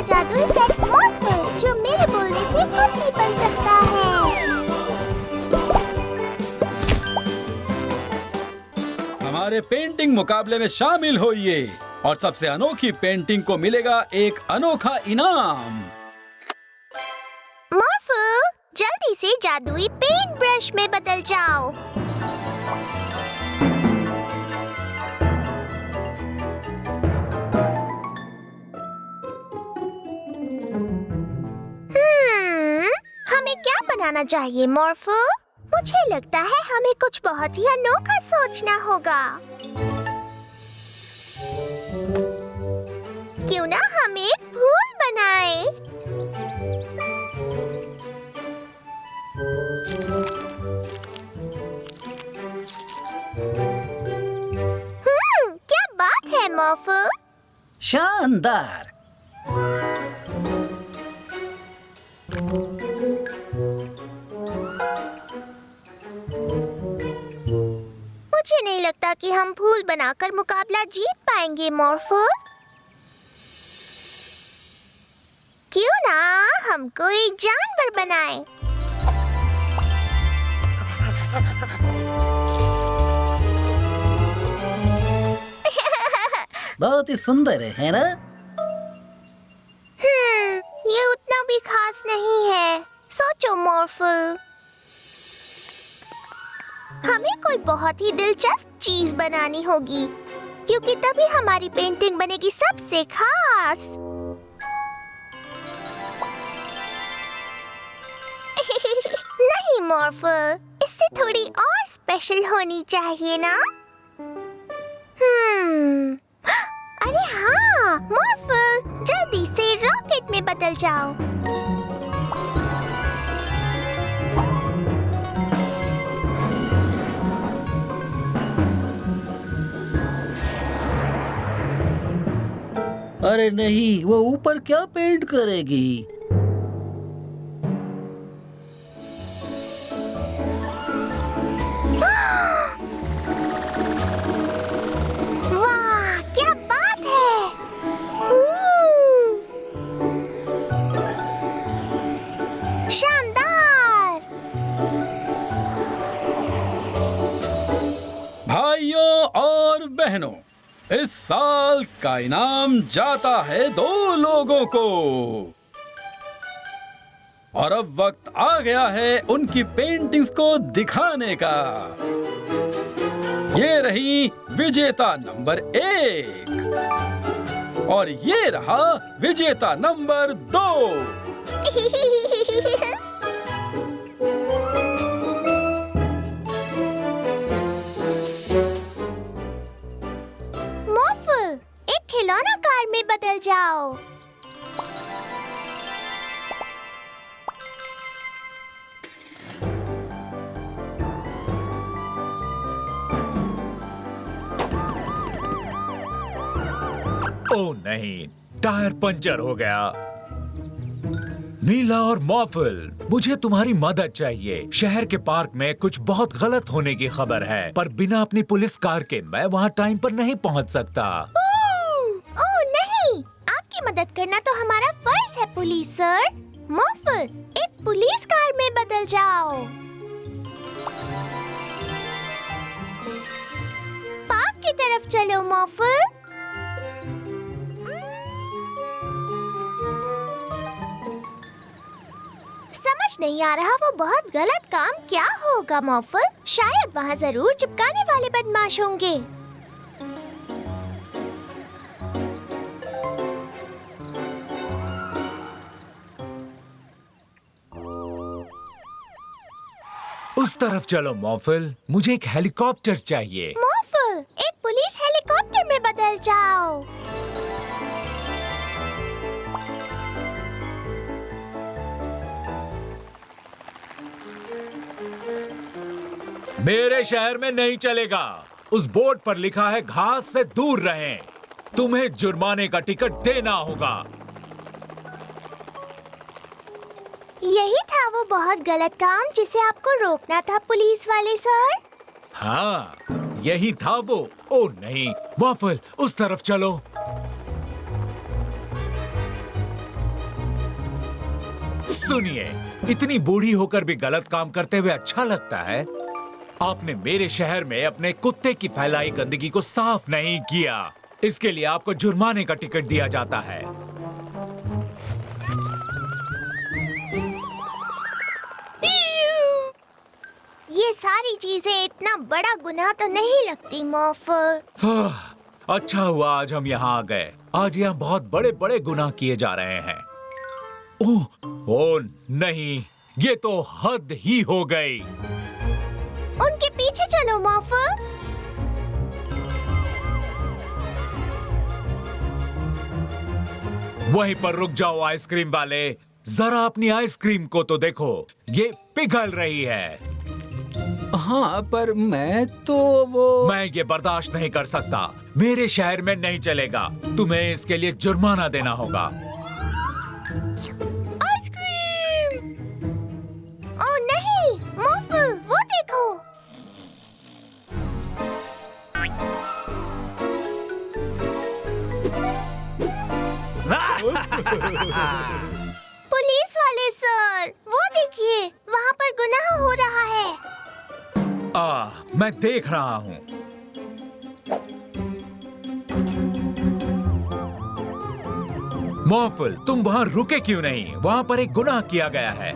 जादुई पेट मॉर्फल जो मेरे बोलने से कुछ भी बन सकता है। हमारे पेंटिंग मुकाबले में शामिल होइए और सबसे अनोखी पेंटिंग को मिलेगा एक अनोखा इनाम। मॉर्फल, जल्दी से जादुई पेंट ब्रश में बदल जाओ। हमें क्या बनाना चाहिए मॉर्फल? मुझे लगता है हमें कुछ बहुत ही अनोखा सोचना होगा। क्यों ना हम एक फूल बनाएं? क्या बात है मॉर्फल? शानदार। मुझे नहीं लगता कि हम फूल बनाकर मुकाबला जीत पाएंगे मॉर्फल। क्यों ना हम कोई जानवर बनाएं? बहुत ही सुंदर है ना? ये उतना भी खास नहीं है। सोचो मॉर्फल, हमें कोई बहुत ही दिलचस्प चीज बनानी होगी, क्योंकि तभी हमारी पेंटिंग बनेगी सबसे खास। नहीं मॉर्फल, इससे थोड़ी और स्पेशल होनी चाहिए ना? अरे हाँ मॉर्फल, जल्दी से रॉकेट में बदल जाओ। अरे नहीं, वो ऊपर क्या पेंट करेगी? वाह, क्या बात है! शानदार! भाइयों और बहनों, इस साल का इनाम जाता है 2 लोगों को। और अब वक्त आ गया है उनकी पेंटिंग्स को दिखाने का। ये रही विजेता नंबर 1 और ये रहा विजेता नंबर 2। मॉर्फल, एक खिलौना कार में बदल जाओ। ओह नहीं, टायर पंचर हो गया। मीला और मॉर्फल, मुझे तुम्हारी मदद चाहिए। शहर के पार्क में कुछ बहुत गलत होने की खबर है, पर बिना अपनी पुलिस कार के मैं वहाँ टाइम पर नहीं पहुँच सकता। ओह नहीं, आपकी मदद करना तो हमारा फर्ज है पुलिस सर। मॉर्फल, एक पुलिस कार में बदल जाओ। पार्क की तरफ चलो मॉर्फल। समझ नहीं आ रहा वो बहुत गलत काम क्या होगा मॉर्फल। शायद वहाँ जरूर चिपकाने वाले बदमाश होंगे। उस तरफ चलो मॉर्फल, मुझे एक हेलीकॉप्टर चाहिए। मॉर्फल, एक पुलिस हेलीकॉप्टर में बदल जाओ। मेरे शहर में नहीं चलेगा। उस बोर्ड पर लिखा है घास से दूर रहें। तुम्हें जुर्माने का टिकट देना होगा। यही था वो बहुत गलत काम जिसे आपको रोकना था पुलिस वाले सर। हाँ, यही था वो। ओ नहीं, मॉर्फल, उस तरफ चलो। सुनिए, इतनी बूढ़ी होकर भी गलत काम करते हुए अच्छा लगता है? आपने मेरे शहर में अपने कुत्ते की फैलाई गंदगी को साफ नहीं किया। इसके लिए आपको जुर्माने का टिकट दिया जाता है। ये सारी चीजें इतना बड़ा गुनाह तो नहीं लगती मॉर्फल। अच्छा हुआ आज हम यहाँ आ गए। आज यहाँ बहुत बड़े बड़े गुनाह किए जा रहे हैं। ओह नहीं, ये तो हद ही हो गई। उनके पीछे चलो मॉर्फल। वहीं पर रुक जाओ आइसक्रीम वाले, जरा अपनी आइसक्रीम को तो देखो, ये पिघल रही है। हाँ, पर मैं मैं ये बर्दाश्त नहीं कर सकता। मेरे शहर में नहीं चलेगा। तुम्हें इसके लिए जुर्माना देना होगा। आइसक्रीम! ओह नहीं, मॉर्फल, वो देखो। पुलिस वाले सर, वो देखिए, वहाँ पर गुनाह हो रहा है। मैं देख रहा हूँ। मॉर्फल, तुम वहाँ रुके क्यों नहीं? वहाँ पर एक गुनाह किया गया है।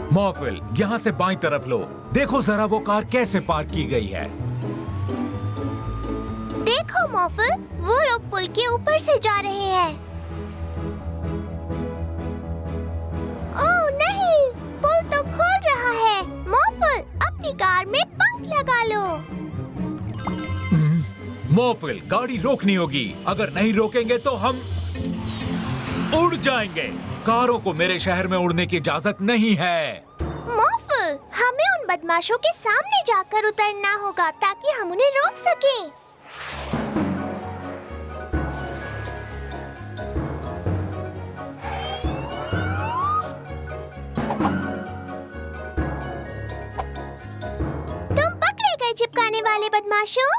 मॉर्फल, यहाँ से बाईं तरफ लो। देखो जरा वो कार कैसे पार्क की गई है। देखो मॉर्फल, वो लोग पुल के ऊपर से जा रहे हैं। ओह नहीं, पुल तो खुल रहा है। मॉर्फल, अपनी कार में पंख लगा लो। मॉर्फल, गाड़ी रोकनी होगी। अगर नहीं रोकेंगे तो हम उड़ जाएंगे। कारों को मेरे शहर में उड़ने की इजाजत नहीं है। मॉर्फल, हमें उन बदमाशों के सामने जाकर उतरना होगा ताकि हम उन्हें रोक सकें। तुम पकड़े गए चिपकाने वाले बदमाशों।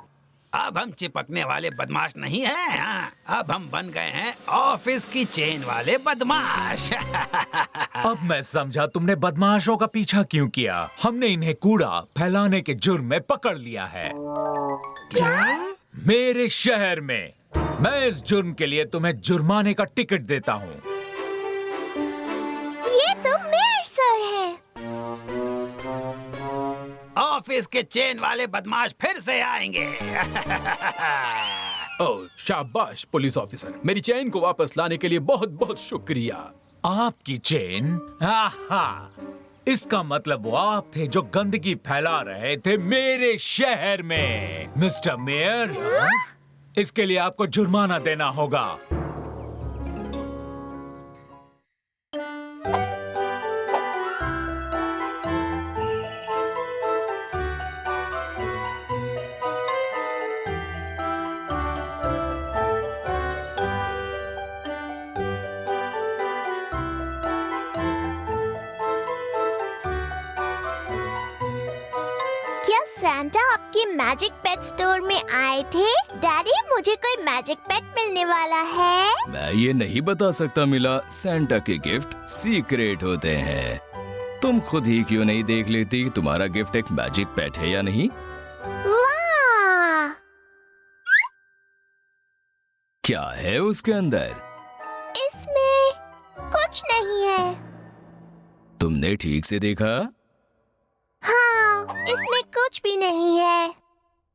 अब हम चिपकने वाले बदमाश नहीं हैं। हाँ, अब हम बन गए हैं ऑफिस की चेन वाले बदमाश। अब मैं समझा तुमने बदमाशों का पीछा क्यों किया। हमने इन्हें कूड़ा फैलाने के जुर्म में पकड़ लिया है। क्या? मेरे शहर में। मैं इस जुर्म के लिए तुम्हें जुर्माने का टिकट देता हूँ। ये तो मेयर सर है। ऑफिस के चेन वाले बदमाश फिर से आएंगे। ओह, शाबाश पुलिस ऑफिसर, मेरी चेन को वापस लाने के लिए बहुत बहुत शुक्रिया। आपकी चेन? आहा, इसका मतलब वो आप थे जो गंदगी फैला रहे थे मेरे शहर में। मिस्टर मेयर, इसके लिए आपको जुर्माना देना होगा। क्या सैंटा आपके मैजिक पेट स्टोर में आए थे? डैडी, मुझे कोई मैजिक पेट मिलने वाला है। मैं ये नहीं बता सकता मिला, सैंटा के गिफ्ट सीक्रेट होते हैं। तुम खुद ही क्यों नहीं देख लेती कि तुम्हारा गिफ्ट एक मैजिक पेट है या नहीं? वाह! क्या है उसके अंदर? इसमें कुछ नहीं है। तुमने ठीक से देखा? हाँ, इसमें कुछ भी नहीं है।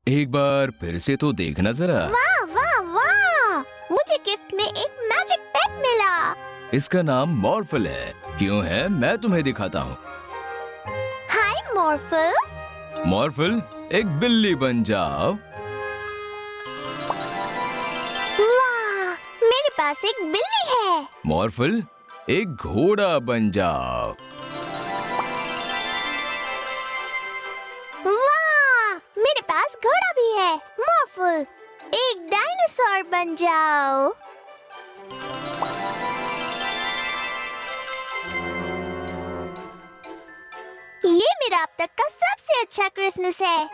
एक बार फिर से तो देखना जरा। वाह वाह वाह! मुझे गिफ्ट में एक मैजिक पेट मिला। इसका नाम मॉर्फल है। क्यों है, मैं तुम्हें दिखाता हूँ। हाय मॉर्फल। मॉर्फल, एक बिल्ली बन जाओ। वाह! मेरे पास एक बिल्ली है। मॉर्फल, एक घोड़ा बन जाओ। वाह! मेरे पास घोड़ा भी है। मॉर्फल, डायनासोर बन जाओ। ये मेरा अब तक का सबसे अच्छा क्रिसमस है।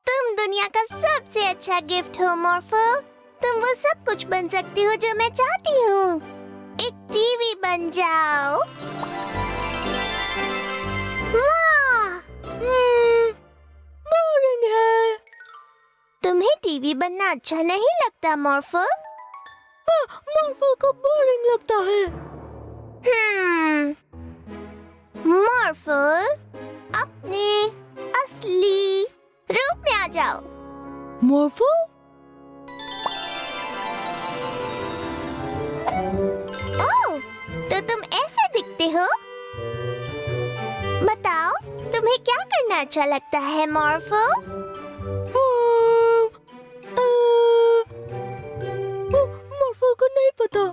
तुम दुनिया का सबसे अच्छा गिफ्ट हो मॉर्फल। तुम वो सब कुछ बन सकती हो जो मैं चाहती हूँ। एक टीवी बन जाओ। वाह, बोरिंग है। तुम्हें टीवी बनना अच्छा नहीं लगता मॉर्फल? मॉर्फल को बोरिंग लगता है। मॉर्फल, अपने असली रूप में आ जाओ। मॉर्फल? ओह, तो तुम ऐसे दिखते हो। बताओ, तुम्हें क्या करना अच्छा लगता है मॉर्फल? मॉर्फल को नहीं पता।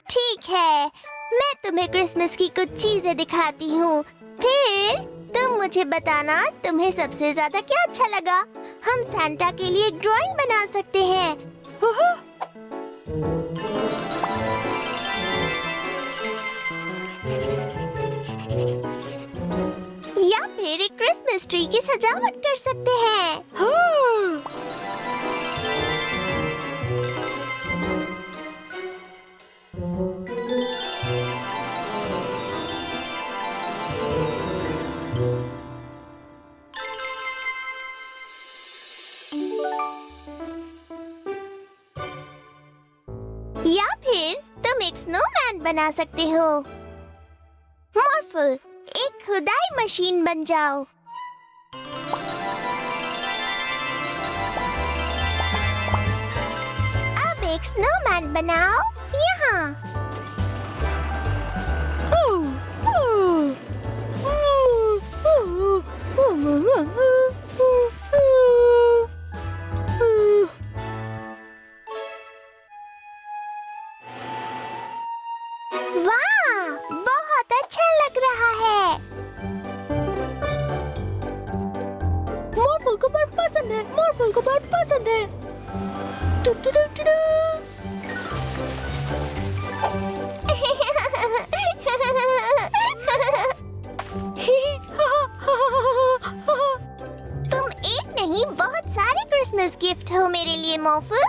ठीक है, मैं तुम्हें क्रिसमस की कुछ चीजें दिखाती हूँ। फिर तुम मुझे बताना तुम्हें सबसे ज्यादा क्या अच्छा लगा। हम सांता के लिए एक ड्राइंग बना सकते हैं। या फिर एक क्रिसमस ट्री की सजावट कर सकते हैं। या फिर तुम एक स्नोमैन बना सकते हो। मॉर्फल, एक खुदाई मशीन बन जाओ। अब एक स्नोमैन बनाओ यहाँ। वाह, बहुत अच्छा लग रहा है। मॉर्फल को बर्फ पसंद है। मॉर्फल को बर्फ पसंद है। टू टू टू टू टू। तुम एक नहीं, बहुत सारे क्रिसमस गिफ्ट हो मेरे लिए मॉर्फल।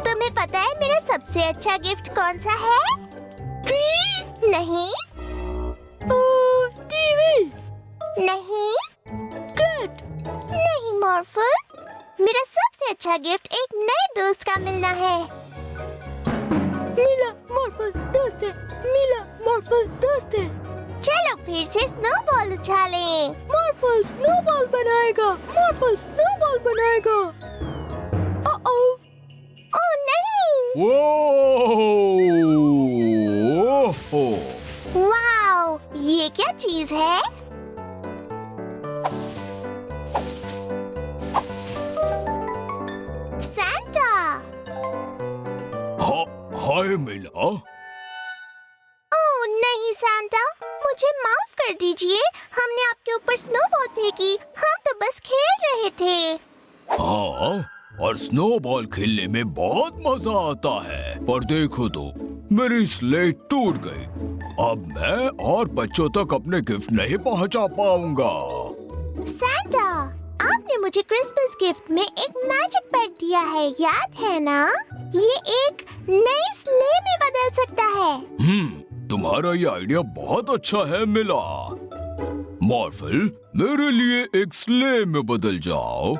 तुम्हें पता है मेरा सबसे अच्छा गिफ्ट कौन सा है? ट्री? नहीं। टीवी? नहीं। कैट? नहीं मॉर्फल। मेरा सबसे अच्छा गिफ्ट एक नए दोस्त का मिलना है। मिला मॉर्फल दोस्त है। मिला मॉर्फल दोस्त है। चलो फिर से स्नोबॉल उछालें। मॉर्फल स्नोबॉल बनाएगा। मॉर्फल स्नोबॉल बनाएगा। ओह नहीं। वाओ, ये क्या चीज है? सांता। हाय मिला। ओह नहीं सांता, मुझे माफ कर दीजिए। हमने आपके ऊपर स्नोबॉल फेंकी। हम तो बस खेल रहे थे। हाँ, और स्नोबॉल खेलने में बहुत मजा आता है। पर देखो तो, मेरी स्लेट टूट गई। अब मैं और बच्चों तक अपने गिफ्ट नहीं पहुंचा पाऊंगा। सांता, आपने मुझे क्रिसमस गिफ्ट में एक मैजिक पेट दिया है, याद है ना? ये एक नई स्ले में बदल सकता है। तुम्हारा ये आइडिया बहुत अच्छा है मिला। मॉर्फल, मेरे लिए एक स्ले में बदल जाओ।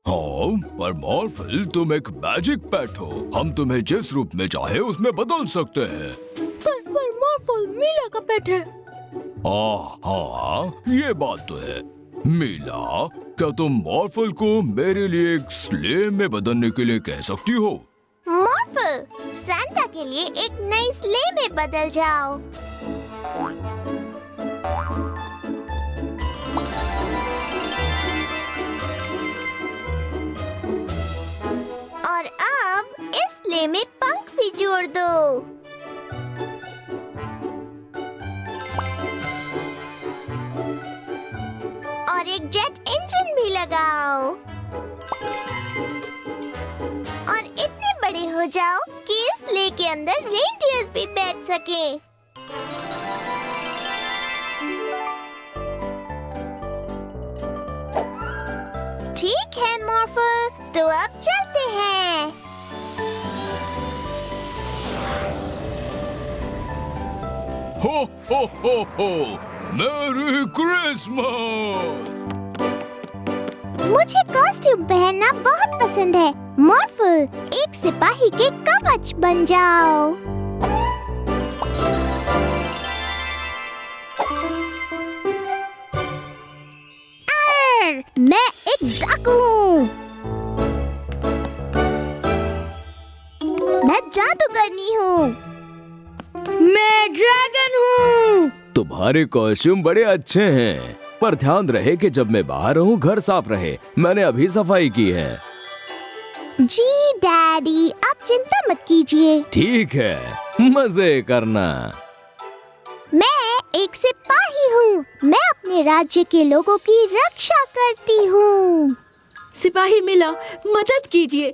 हाँ, पर मॉर्फल तुम एक मैजिक पेट हो। हम तुम्हें जिस रूप में चाहे उसमें बदल सकते हैं। पर मॉर्फल मीला का पेट है। हाँ, ये बात तो है। मीला, क्या तुम मॉर्फल को मेरे लिए एक स्ले में बदलने के लिए कह सकती हो? मॉर्फल, सांता के लिए एक नई स्ले में बदल जाओ। और अब इस स्ले में पंख भी जोड़ दो। लगाओ और इतने बड़े हो जाओ कि इस स्लेह के अंदर रेनडियर्स भी बैठ सके। ठीक है मॉर्फल, तो अब चलते हैं। हो मैरी क्रिसमस। मुझे कॉस्ट्यूम पहनना बहुत पसंद है। मॉर्फल, एक सिपाही के कवच बन जाओ। मैं एक डाकू हूँ। मैं जादूगरनी हूँ। मैं ड्रैगन हूँ। तुम्हारे कॉस्ट्यूम बड़े अच्छे हैं, पर ध्यान रहे कि जब मैं बाहर रहूं घर साफ रहे। मैंने अभी सफाई की है। जी डैडी, आप चिंता मत कीजिए। ठीक है, मजे करना। मैं एक सिपाही हूँ। मैं अपने राज्य के लोगों की रक्षा करती हूँ। सिपाही मिला, मदद कीजिए।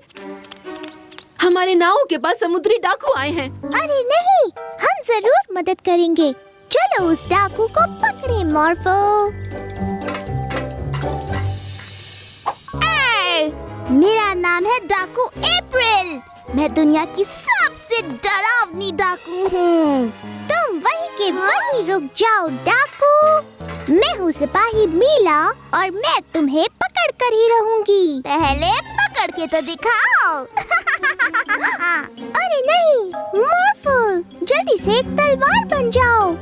हमारे नाव के पास समुद्री डाकू आए हैं। अरे नहीं, हम जरूर मदद करेंगे। चलो उस डाकू को पकड़े मॉर्फल। मेरा नाम है डाकू अप्रैल। मैं दुनिया की सबसे डरावनी डाकू हूँ। तुम वहीं के वहीं रुक जाओ डाकू। मैं हूँ सिपाही मीला और मैं तुम्हें पकड़ कर ही रहूंगी। पहले पकड़ के तो दिखाओ। अरे नहीं मॉर्फल, जल्दी से एक तलवार बन जाओ।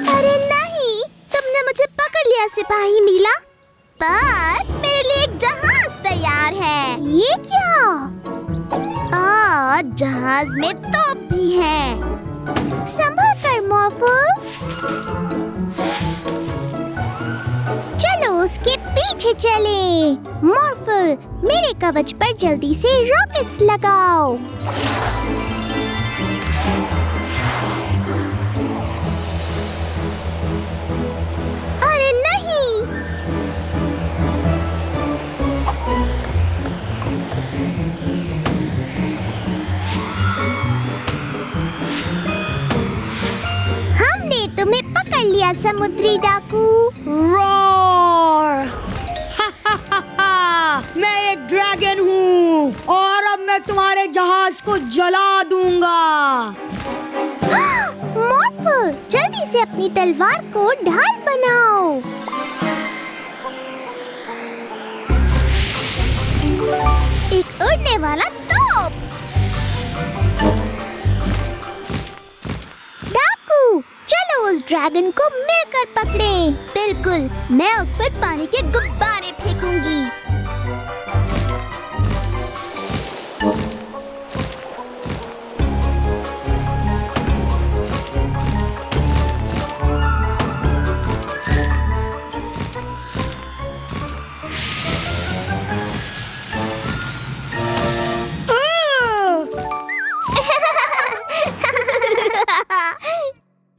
अरे नहीं, तुमने मुझे पकड़ लिया सिपाही मीला। पर मेरे लिए एक जहाज तैयार है। ये क्या? और जहाज में तोप भी है। संभल कर मॉर्फल। चलो उसके पीछे चलें। मॉर्फल, मेरे कवच पर जल्दी से रॉकेट्स लगाओ। अरे नहीं, हमने तुम्हें पकड़ लिया समुद्री डाकू। रोर! मैं एक ड्रैगन हूँ और अब मैं तुम्हारे जहाज को जला दूंगा। मॉर्फल, जल्दी से अपनी तलवार को ढाल बनाओ। एक उड़ने वाला तोप। डाकू, चलो उस ड्रैगन को मिलकर पकड़ें। बिल्कुल, मैं उस पर पानी के गुब्बारे फेंकूंगी।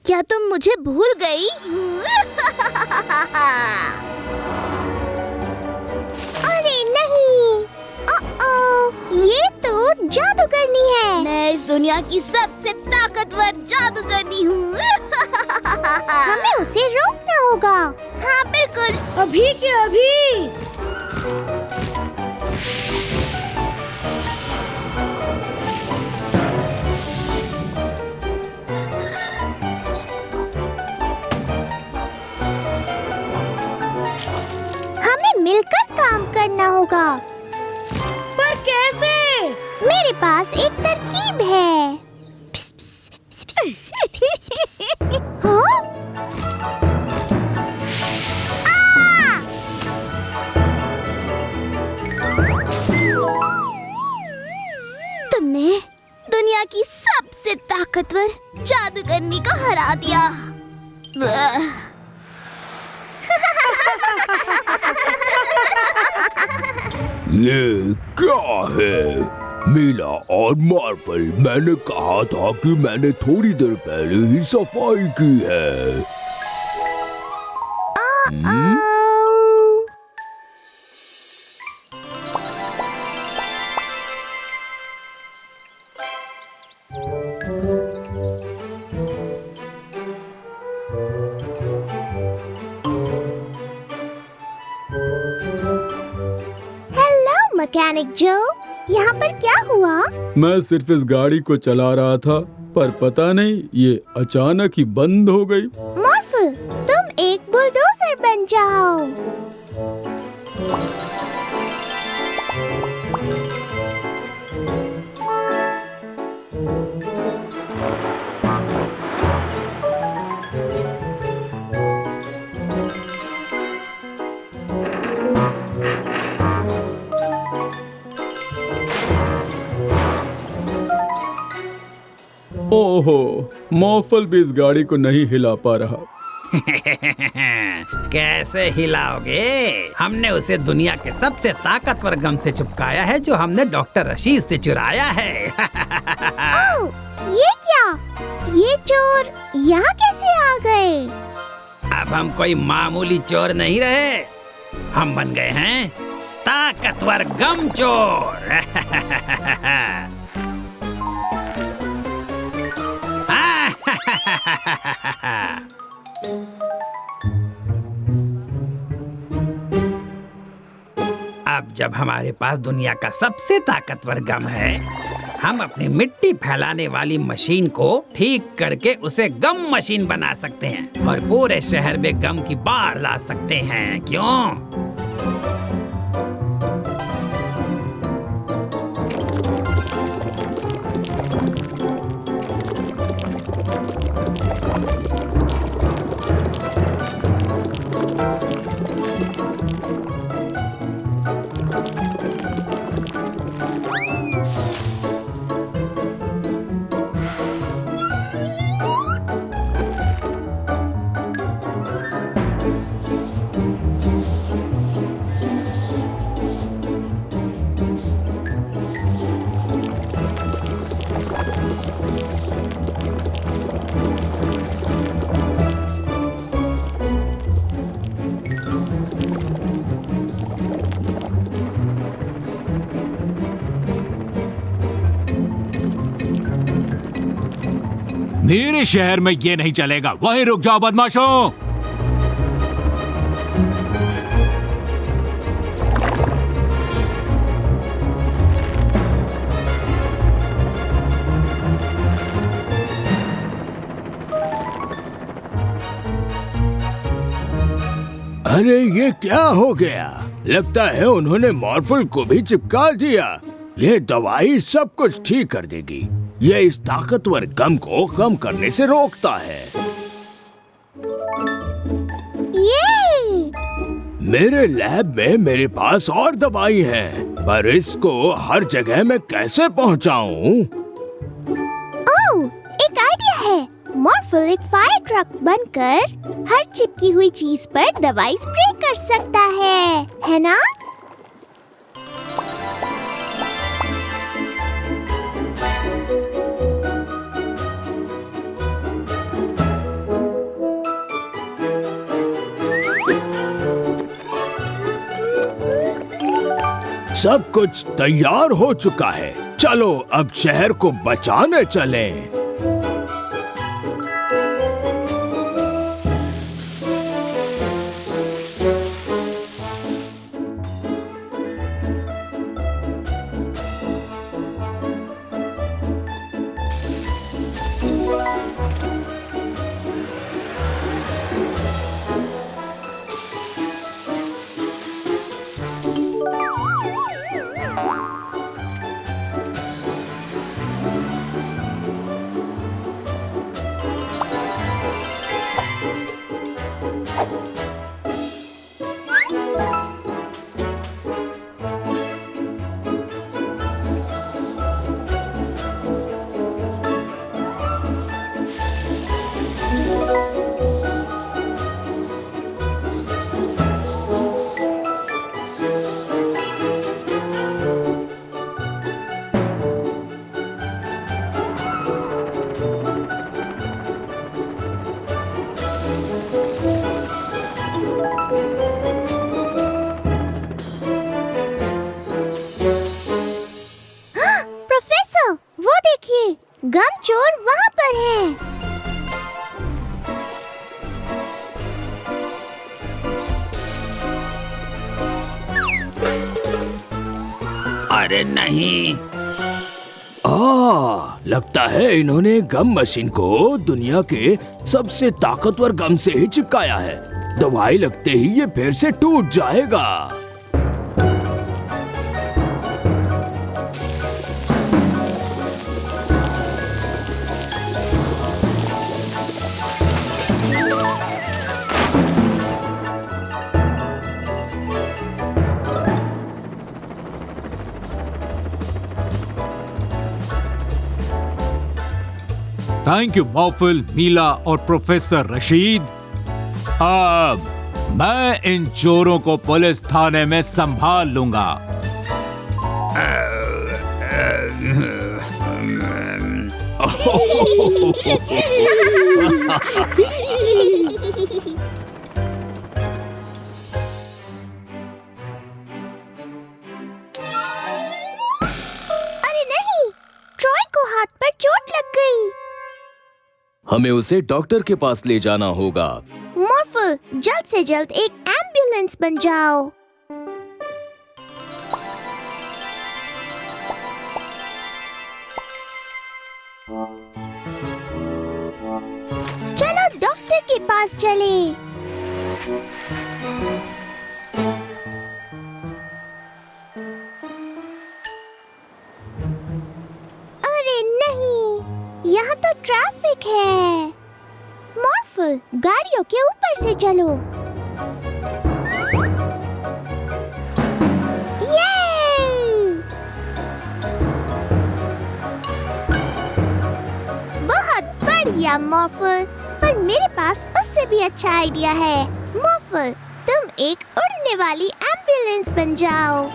क्या तुम मुझे भूल गई? अरे नहीं, ये तो जादूगरनी है। मैं इस दुनिया की सबसे ताकतवर जादूगरनी हूँ। हमें उसे रोकना होगा। हाँ बिल्कुल, अभी के अभी। मिलकर काम करना होगा। पर कैसे? मेरे पास एक तरकीब है। हाँ? तुमने दुनिया की सबसे ताकतवर जादूगरनी को हरा दिया। ये क्या है? मीला और मार्वल, मैंने कहा था कि मैंने थोड़ी देर पहले ही सफाई की है। हेलो मैकेनिक जो, यहाँ पर क्या हुआ? मैं सिर्फ इस गाड़ी को चला रहा था, पर पता नहीं ये अचानक ही बंद हो गई। मॉर्फल, तुम एक बुलडोजर बन जाओ। ओहो, मॉर्फल भी इस गाड़ी को नहीं हिला पा रहा। कैसे हिलाओगे? हमने उसे दुनिया के सबसे ताकतवर गम से चिपकाया है, जो हमने डॉक्टर रशीद से चुराया है। ओह, ये क्या? ये चोर यहाँ कैसे आ गए? अब हम कोई मामूली चोर नहीं रहे, हम बन गए हैं ताकतवर गम चोर। अब जब हमारे पास दुनिया का सबसे ताकतवर गम है, हम अपनी मिट्टी फैलाने वाली मशीन को ठीक करके उसे गम मशीन बना सकते हैं और पूरे शहर में गम की बाढ़ ला सकते हैं। क्यों? मेरे शहर में ये नहीं चलेगा। वहीं रुक जाओ बदमाशों। अरे ये क्या हो गया? लगता है उन्होंने मॉर्फल को भी चिपका दिया। ये दवाई सब कुछ ठीक कर देगी। ये इस ताकतवर गम को कम करने से रोकता है। ये मेरे लैब में मेरे पास और दवाई है, पर इसको हर जगह मैं कैसे पहुंचाऊं? ओह, एक आइडिया है। मॉर्फल एक फायर ट्रक बनकर हर चिपकी हुई चीज पर दवाई स्प्रे कर सकता है ना? सब कुछ तैयार हो चुका है। चलो अब शहर को बचाने चलें। अरे नहीं। लगता है इन्होंने गम मशीन को दुनिया के सबसे ताकतवर गम से ही चिपकाया है। दवाई लगते ही ये फिर से टूट जाएगा। थैंक यू मॉर्फल, मीला और प्रोफेसर रशीद। अब मैं इन चोरों को पुलिस थाने में संभाल लूंगा। अरे नहीं, ट्रॉय को हाथ पर चोट लग गई। हमें उसे डॉक्टर के पास ले जाना होगा। मॉर्फल, जल्द से जल्द एक एम्बुलेंस बन जाओ। चलो डॉक्टर के पास चलें। अरे नहीं, यहाँ तो ट्रैफिक है। मॉर्फल, गाड़ियों के ऊपर से चलो। ये! बहुत बढ़िया मॉर्फल, पर मेरे पास उससे भी अच्छा आइडिया है। मॉर्फल, तुम एक उड़ने वाली एम्बुलेंस बन जाओ।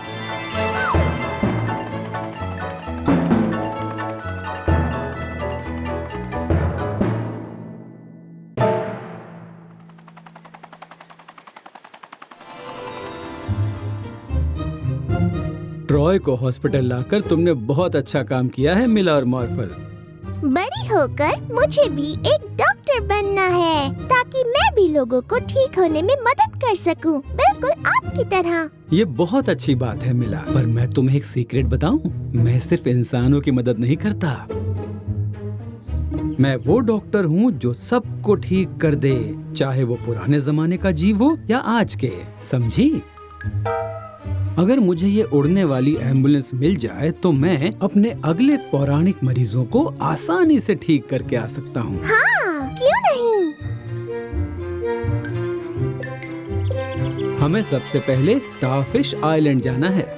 ट्रॉय को हॉस्पिटल लाकर तुमने बहुत अच्छा काम किया है मिला और मॉर्फल। बड़ी होकर मुझे भी एक डॉक्टर बनना है, ताकि मैं भी लोगों को ठीक होने में मदद कर सकूं, बिल्कुल आपकी तरह। ये बहुत अच्छी बात है मिला, पर मैं तुम्हें एक सीक्रेट बताऊं? मैं सिर्फ इंसानों की मदद नहीं करता। मैं वो डॉक्टर हूँ जो सबको ठीक कर दे, चाहे वो पुराने जमाने का जीव हो या आज के, समझी? अगर मुझे ये उड़ने वाली एम्बुलेंस मिल जाए तो मैं अपने अगले पौराणिक मरीजों को आसानी से ठीक करके आ सकता हूँ। हाँ, क्यों नहीं? हमें सबसे पहले स्टारफिश आइलैंड जाना है।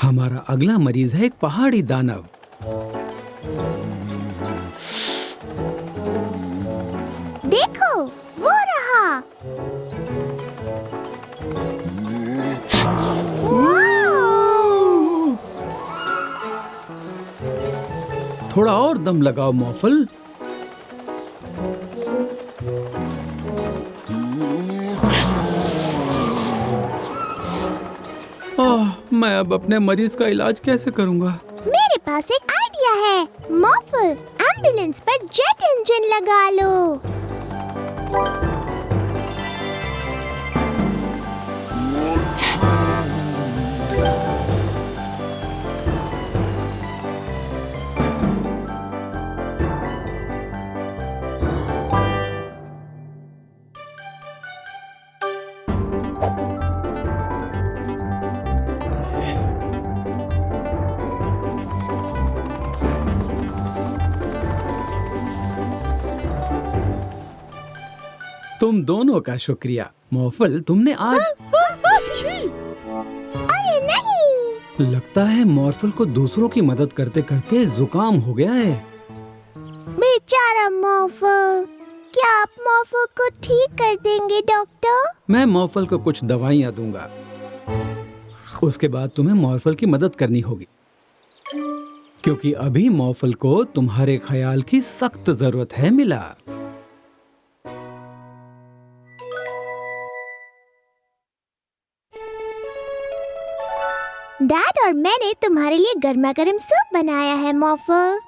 हमारा अगला मरीज है एक पहाड़ी दानव। देखो, वो रहा। वाओ! थोड़ा और दम लगाओ मॉर्फल। मैं अब अपने मरीज का इलाज कैसे करूंगा? मेरे पास एक आइडिया है। मॉर्फल, एम्बुलेंस पर जेट इंजन लगा लो। तुम दोनों का शुक्रिया। मॉर्फल, तुमने आज लगता है मॉर्फल को दूसरों की मदद करते करते जुकाम हो गया है। बेचारा मॉर्फल, क्या आप मॉर्फल को ठीक कर देंगे डॉक्टर? मैं मॉर्फल को कुछ दवाइयाँ दूंगा, उसके बाद तुम्हें मॉर्फल की मदद करनी होगी, क्योंकि अभी मॉर्फल को तुम्हारे ख्याल की सख्त जरूरत है मिला। डैड और मैंने तुम्हारे लिए गर्मा गर्म सूप बनाया है मॉर्फल।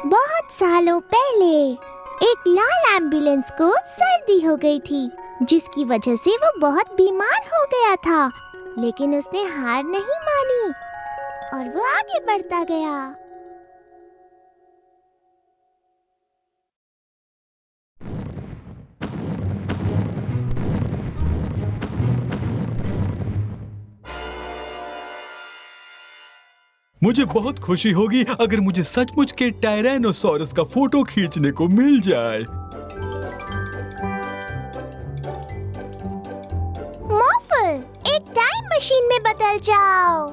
बहुत सालों पहले एक लाल एम्बुलेंस को सर्दी हो गई थी, जिसकी वजह से वो बहुत बीमार हो गया था, लेकिन उसने हार नहीं मानी और वो आगे बढ़ता गया। मुझे बहुत खुशी होगी अगर मुझे सचमुच के टायरेनोसॉरस का फोटो खींचने को मिल जाए। मॉर्फल, एक टाइम मशीन में बदल जाओ।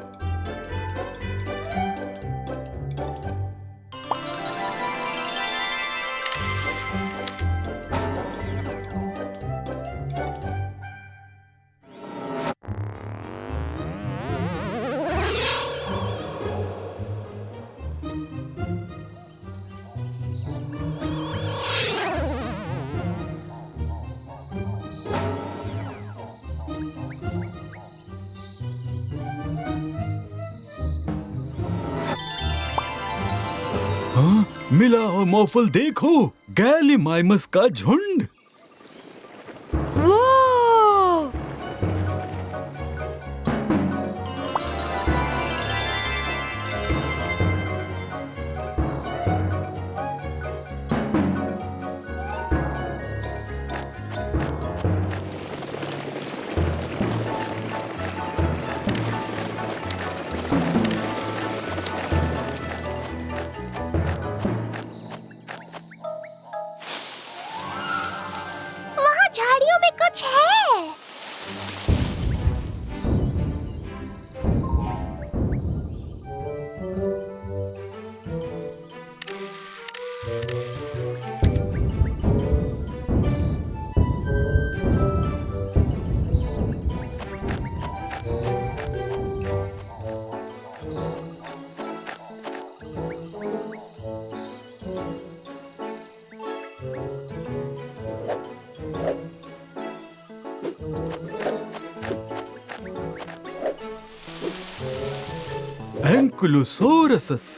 हाँ, मिला और मॉर्फल देखो, गैलीमाइमस का झुंड। झाड़ियों में कुछ है। एंकुलोसोरस।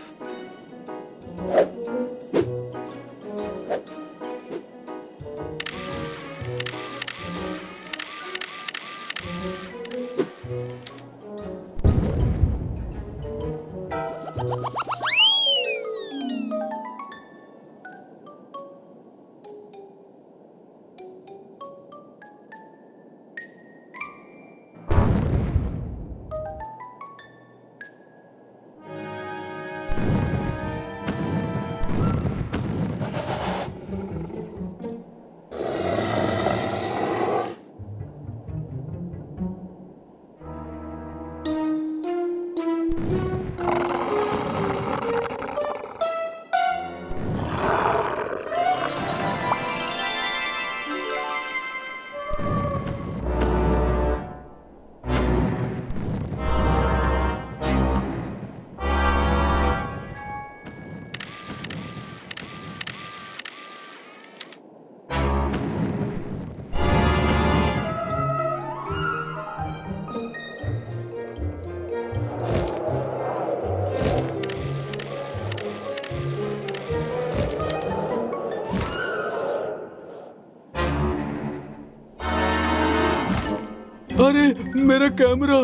अरे मेरा कैमरा।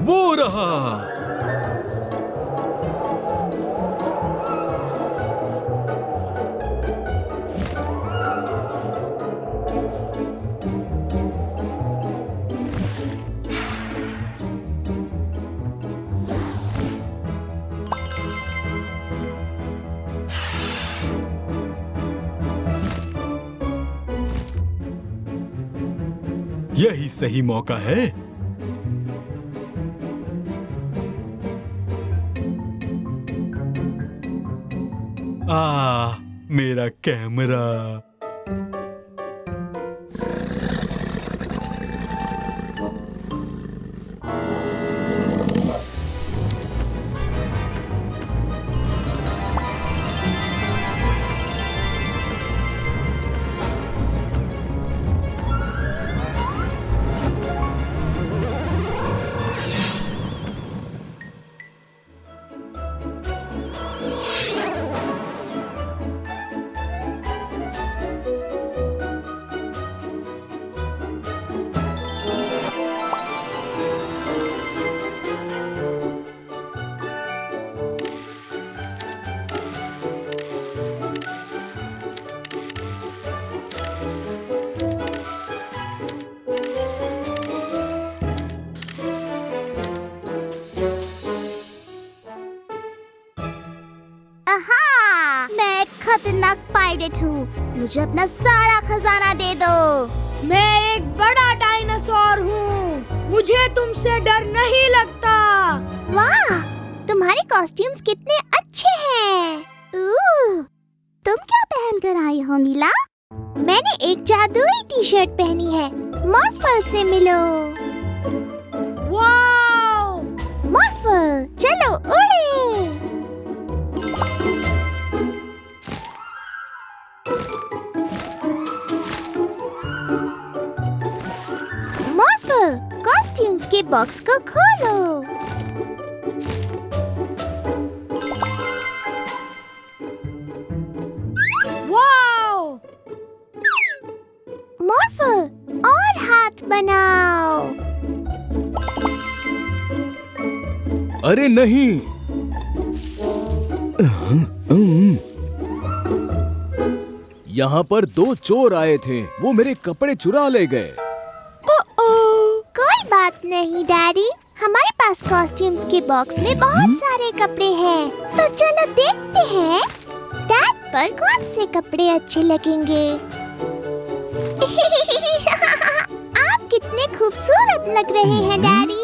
वो रहा। यही सही मौका है। मेरा कैमरा। खतरनाक पायरेट हूँ, मुझे अपना सारा खजाना दे दो। मैं एक बड़ा डायनासोर हूँ, मुझे तुमसे डर नहीं लगता। वाह, तुम्हारे कॉस्ट्यूम्स कितने अच्छे हैं। तुम क्या पहन कर आई हो मीला? मैंने एक जादुई टी शर्ट पहनी है। मॉर्फल से मिलो। वाओ! मॉर्फल, चलो उड़े। मॉर्फल, कॉस्ट्यूम्स के बॉक्स को खोलो। वाओ! मॉर्फल, और हाथ बनाओ। अरे नहीं। यहाँ पर 2 चोर आए थे, वो मेरे कपड़े चुरा ले गए। कोई बात नहीं डैडी, हमारे पास कॉस्ट्यूम्स के बॉक्स में बहुत सारे कपड़े हैं, तो चलो देखते हैं डैड पर कौन से कपड़े अच्छे लगेंगे। आप कितने खूबसूरत लग रहे हैं डैडी।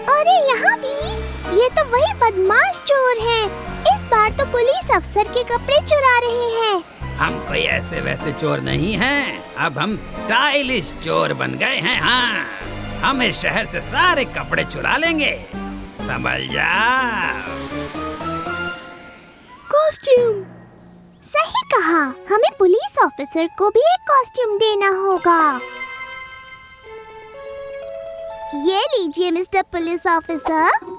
अरे यहाँ भी, ये तो वही बदमाश चोर हैं। इस बार तो पुलिस अफसर के कपड़े चुरा रहे हैं। हम कोई ऐसे वैसे चोर नहीं हैं, अब हम स्टाइलिश चोर बन गए हैं। हाँ, हम इस शहर से सारे कपड़े चुरा लेंगे, समझ जाओ। कॉस्ट्यूम, सही कहा, हमें पुलिस ऑफिसर को भी एक कॉस्ट्यूम देना होगा। ये लीजिए मिस्टर पुलिस ऑफिसर।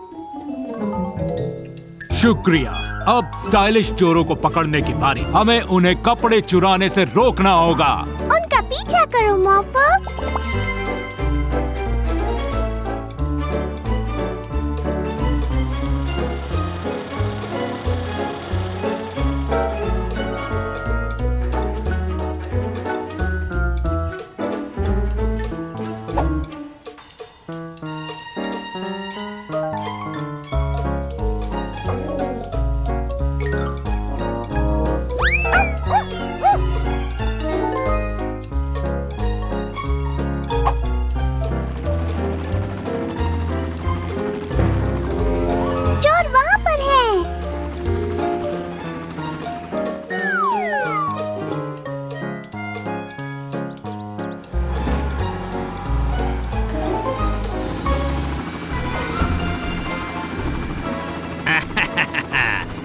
शुक्रिया। अब स्टाइलिश चोरों को पकड़ने की बारी। हमें उन्हें कपड़े चुराने से रोकना होगा। उनका पीछा करो मॉर्फल।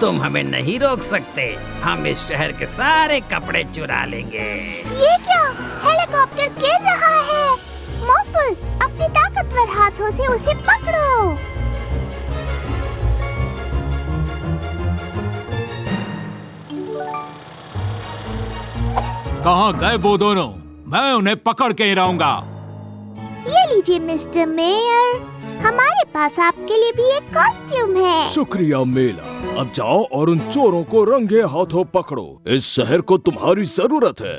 तुम हमें नहीं रोक सकते, हम इस शहर के सारे कपड़े चुरा लेंगे। ये क्या? हेलीकॉप्टर गिर रहा है। मॉर्फल, अपने ताकतवर हाथों से उसे पकड़ो। कहाँ गए वो दोनों? मैं उन्हें पकड़ के ही रहूंगा। ये लीजिए मिस्टर मेयर, हमारे पास आपके लिए भी एक कॉस्ट्यूम है। शुक्रिया मेला। अब जाओ और उन चोरों को रंगे हाथों पकड़ो। इस शहर को तुम्हारी जरूरत है।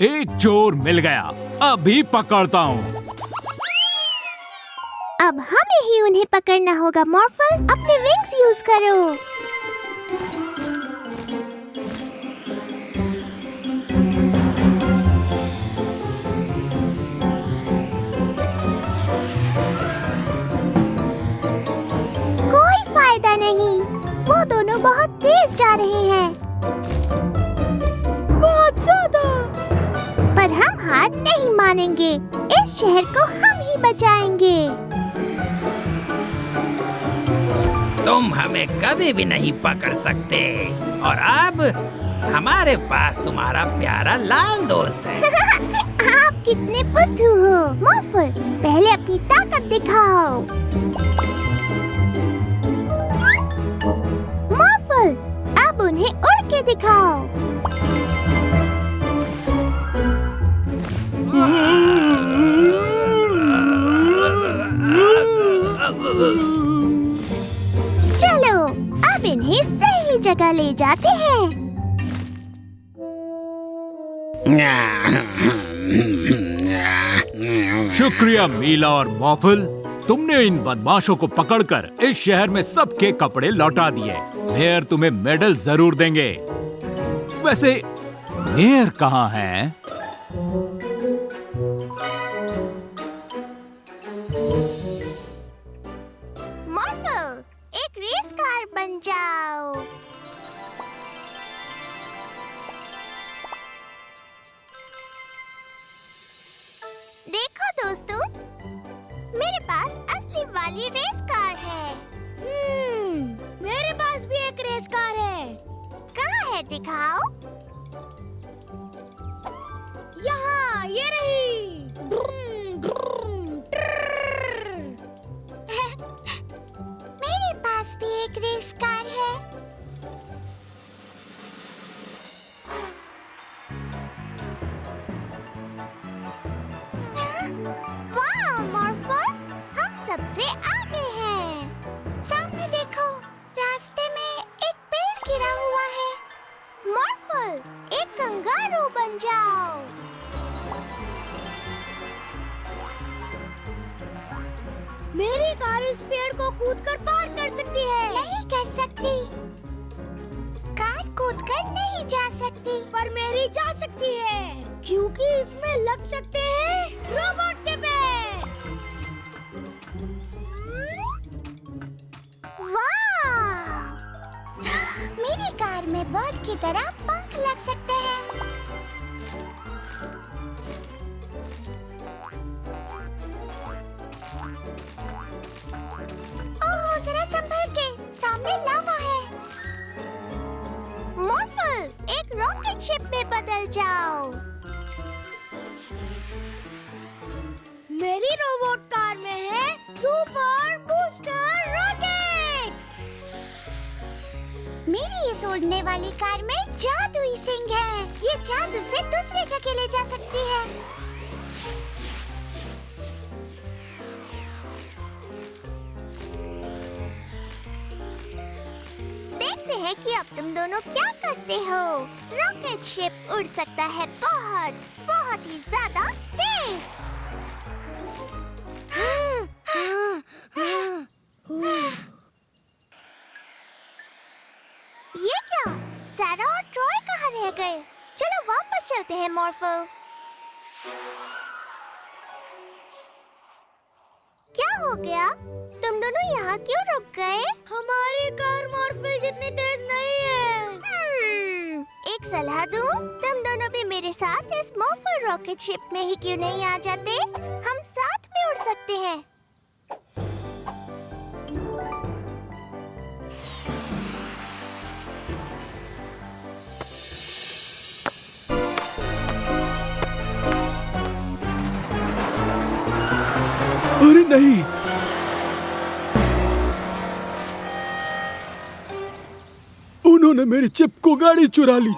एक चोर मिल गया, अभी पकड़ता हूँ। अब हमें ही उन्हें पकड़ना होगा। मॉर्फल, अपने विंग्स यूज करो। कोई फायदा नहीं, वो दोनों बहुत तेज जा रहे हैं, बहुत ज्यादा। पर हम हार नहीं मानेंगे। इस शहर को हम ही बचाएंगे। तुम हमें कभी भी नहीं पकड़ सकते। और अब हमारे पास तुम्हारा प्यारा लाल दोस्त है। आप कितने बुद्धू हो। मॉर्फल, पहले अपनी ताकत दिखाओ। मॉर्फल, अब उन्हें उड़ के दिखाओ। चलो, अब इन्हें सही जगह ले जाते हैं। शुक्रिया मीला और मॉर्फल, तुमने इन बदमाशों को पकड़कर इस शहर में सबके कपड़े लौटा दिए। मेयर तुम्हें मेडल जरूर देंगे। वैसे मेयर कहाँ है? मॉर्फल, एक रेस कार बन जाओ। देखो दोस्तों, मेरे पास असली वाली रेस कार है। मेरे पास भी एक रेस कार है। कहाँ है, दिखाओ। यहाँ, ये रही। मेरे पास भी एक रेस कार है। वाह मॉर्फल, हम सबसे आगे हैं। सामने देखो, रास्ते में एक पेड़ गिरा हुआ है। मॉर्फल, एक कंगारू बन जाओ। मेरी कार इस पेड़ को कूदकर पार कर सकती है। नहीं कर सकती। कार कूदकर नहीं जा सकती। पर मेरी जा सकती है, क्योंकि इसमें लग सकते हैं रोबोट के पैर। वाह! मेरी कार में बर्ड की तरह पंख लग सकते हैं। ओह, जरा संभल के, सामने लावा है। मॉर्फल, एक रॉकेट शिप में बदल जाओ। मेरी रोबोट कार में है सुपर बूस्टर रॉकेट। मेरी इस उड़ने वाली कार में जादुई सिंह है। ये जादू से दूसरे जगह ले जा सकती है। देखते हैं कि अब तुम दोनों क्या करते हो। रॉकेट शिप उड़ सकता है बहुत, बहुत ही ज्यादा तेज। ये क्या? सारा और ट्रॉय कहाँ रह गए? चलो वापस चलते हैं मॉर्फल। क्या हो गया? तुम दोनों यहाँ क्यों रुक गए? हमारी कार मॉर्फल जितनी तेज नहीं है। एक सलाह दूं? तुम दोनों भी मेरे साथ इस मॉर्फल रॉकेट शिप में ही क्यों नहीं आ जाते? हम साथ में उड़ सकते हैं। अरे नहीं, उन्होंने मेरी चिप को गाड़ी चुरा ली।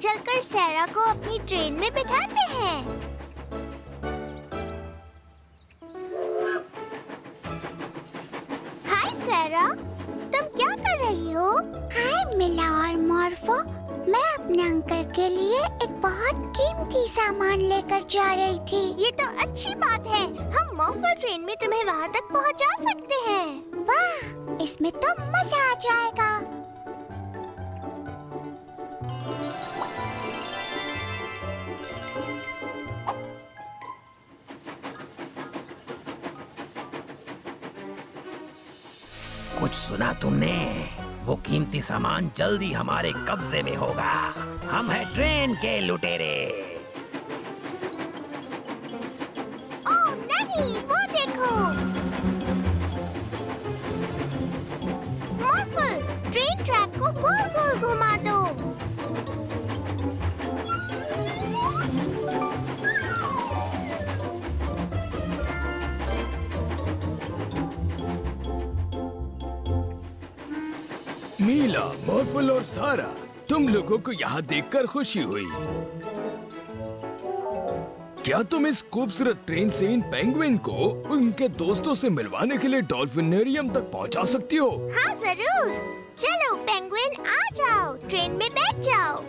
चलकर सैरा को अपनी ट्रेन में बिठाते हैं। हाय सैरा, तुम क्या कर रही हो? हाय मिला और मॉर्फो, मैं अपने अंकल के लिए एक बहुत कीमती सामान लेकर जा रही थी। ये तो अच्छी बात है, हम मॉर्फो ट्रेन में तुम्हें वहाँ तक पहुँचा सकते हैं। वाह, इसमें तो मजा आ जाएगा। कुछ सुना तुमने? वो कीमती सामान जल्दी हमारे कब्जे में होगा। हम हैं ट्रेन के लुटेरे। ओह नहीं, वो देखो। मॉर्फल, ट्रेन ट्रैक को गोल गोल घुमा दो। मीला, मॉर्फल और सारा, तुम लोगों को यहाँ देखकर खुशी हुई। क्या तुम इस खूबसूरत ट्रेन से इन पेंगुइन को उनके दोस्तों से मिलवाने के लिए डॉल्फिनेरियम तक पहुँचा सकती हो? हाँ जरूर। चलो पेंगुइन, आ जाओ, ट्रेन में बैठ जाओ।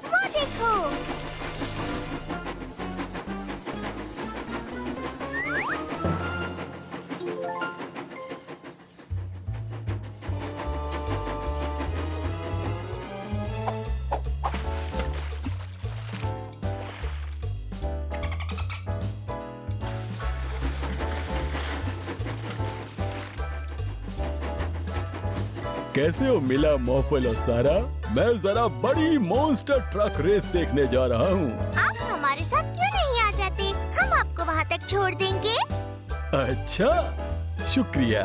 वो देखो। कैसे हो मिला, मॉर्फल और सारा? मैं जरा बड़ी मॉन्स्टर ट्रक रेस देखने जा रहा हूँ। आप हमारे साथ क्यों नहीं आ जाते? हम आपको वहाँ तक छोड़ देंगे। अच्छा, शुक्रिया।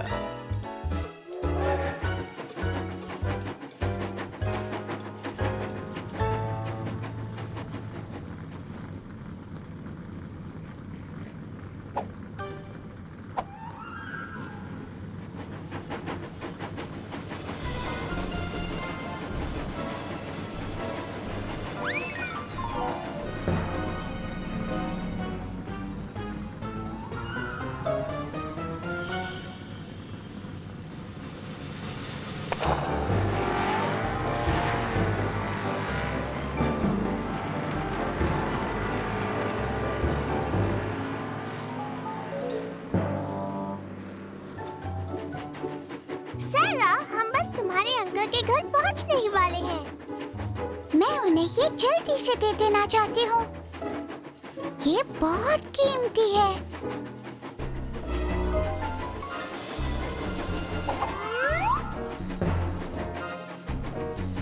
सैरा, हम बस तुम्हारे अंकल के घर पहुंचने ही वाले हैं। मैं उन्हें ये जल्दी से दे देना चाहती हूँ। ये बहुत कीमती है।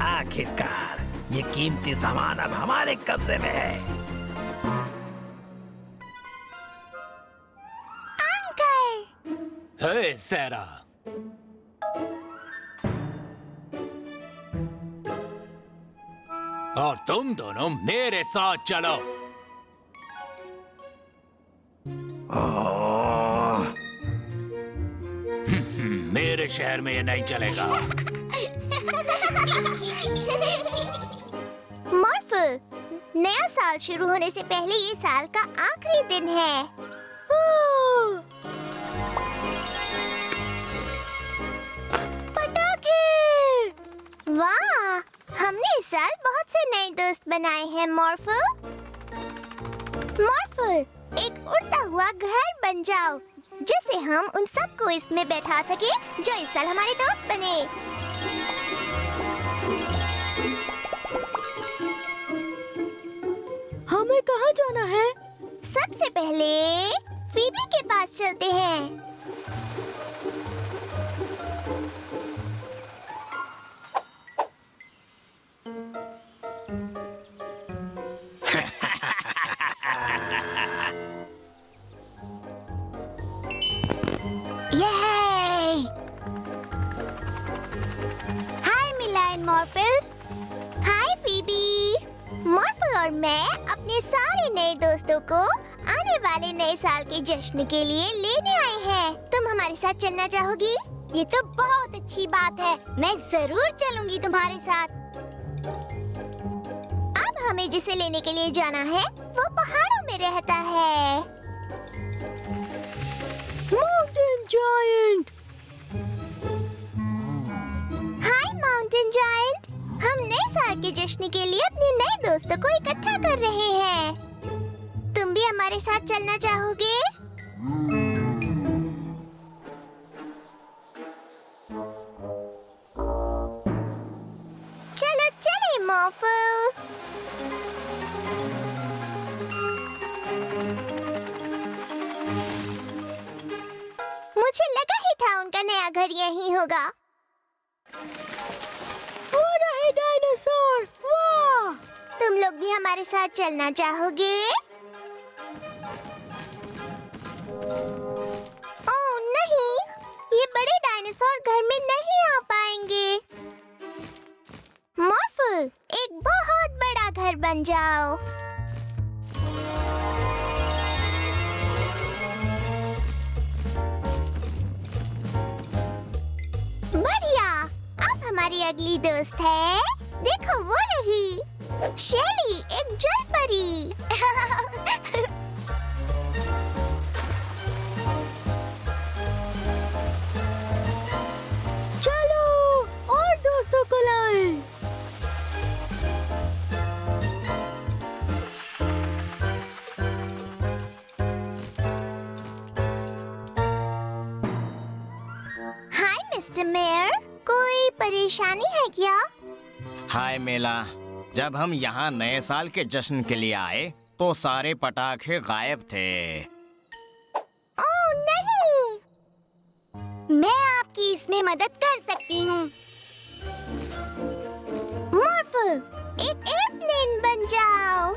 आखिरकार ये कीमती सामान अब हमारे कब्जे में है। अंकल! हे सैरा, और तुम दोनों मेरे साथ चलो। मेरे शहर में ये नहीं चलेगा। मॉर्फल, नया साल शुरू होने से पहले ये साल का आखिरी दिन है। पटाखे! वाह, हमने इस साल बहुत से नए दोस्त बनाए हैं मॉर्फल। मॉर्फल, एक उड़ता हुआ घर बन जाओ, जिससे हम उन सबको इसमें बैठा सके जो इस साल हमारे दोस्त बने। हमें कहाँ जाना है? सबसे पहले फीबी के पास चलते हैं। हाय मिला एंड मॉर्फल। Hi Phoebe. मॉर्फल और मैं अपने सारे नए दोस्तों को आने वाले नए साल के जश्न के लिए लेने आए हैं। तुम हमारे साथ चलना चाहोगी? ये तो बहुत अच्छी बात है। मैं जरूर चलूंगी तुम्हारे साथ। अब हमें जिसे लेने के लिए जाना है वो पहाड़ों में रहता है। Mountain giant. Hi mountain giant. हम नए साल के जश्न के लिए अपने नए दोस्तों को इकट्ठा कर रहे हैं। तुम भी हमारे साथ चलना चाहोगे? चलो चले मॉर्फल। मुझे लगा ही था उनका नया घर यहीं होगा। हो रहे डायनासोर। वाह! तुम लोग भी हमारे साथ चलना चाहोगे? ओह नहीं, ये बड़े डायनासोर घर में नहीं आ पाएंगे। मॉर्फल, एक बहुत बड़ा घर बन जाओ। बढ़िया। अब हमारी अगली दोस्त है। देखो वो रही, शेली, एक जल परी। चलो और दोस्तों को लाएं। हाय मिस्टर मेयर, कोई परेशानी है क्या? हाय मेला, जब हम यहाँ नए साल के जश्न के लिए आए तो सारे पटाखे गायब थे। ओह नहीं, मैं आपकी इसमें मदद कर सकती हूँ। मॉर्फल, एक एयरप्लेन बन जाओ।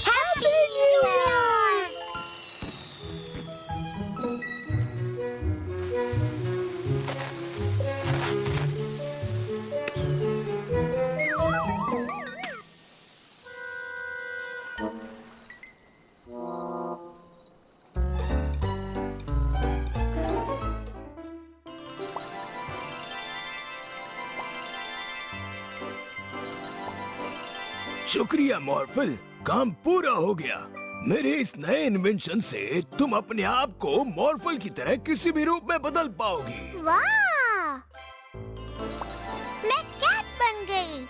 Happy new year. शुक्रिया मॉर्फल, काम पूरा हो गया। मेरे इस नए इन्वेंशन से तुम अपने आप को मॉर्फल की तरह किसी भी रूप में बदल पाओगी। वाह! मैं कैट बन गई।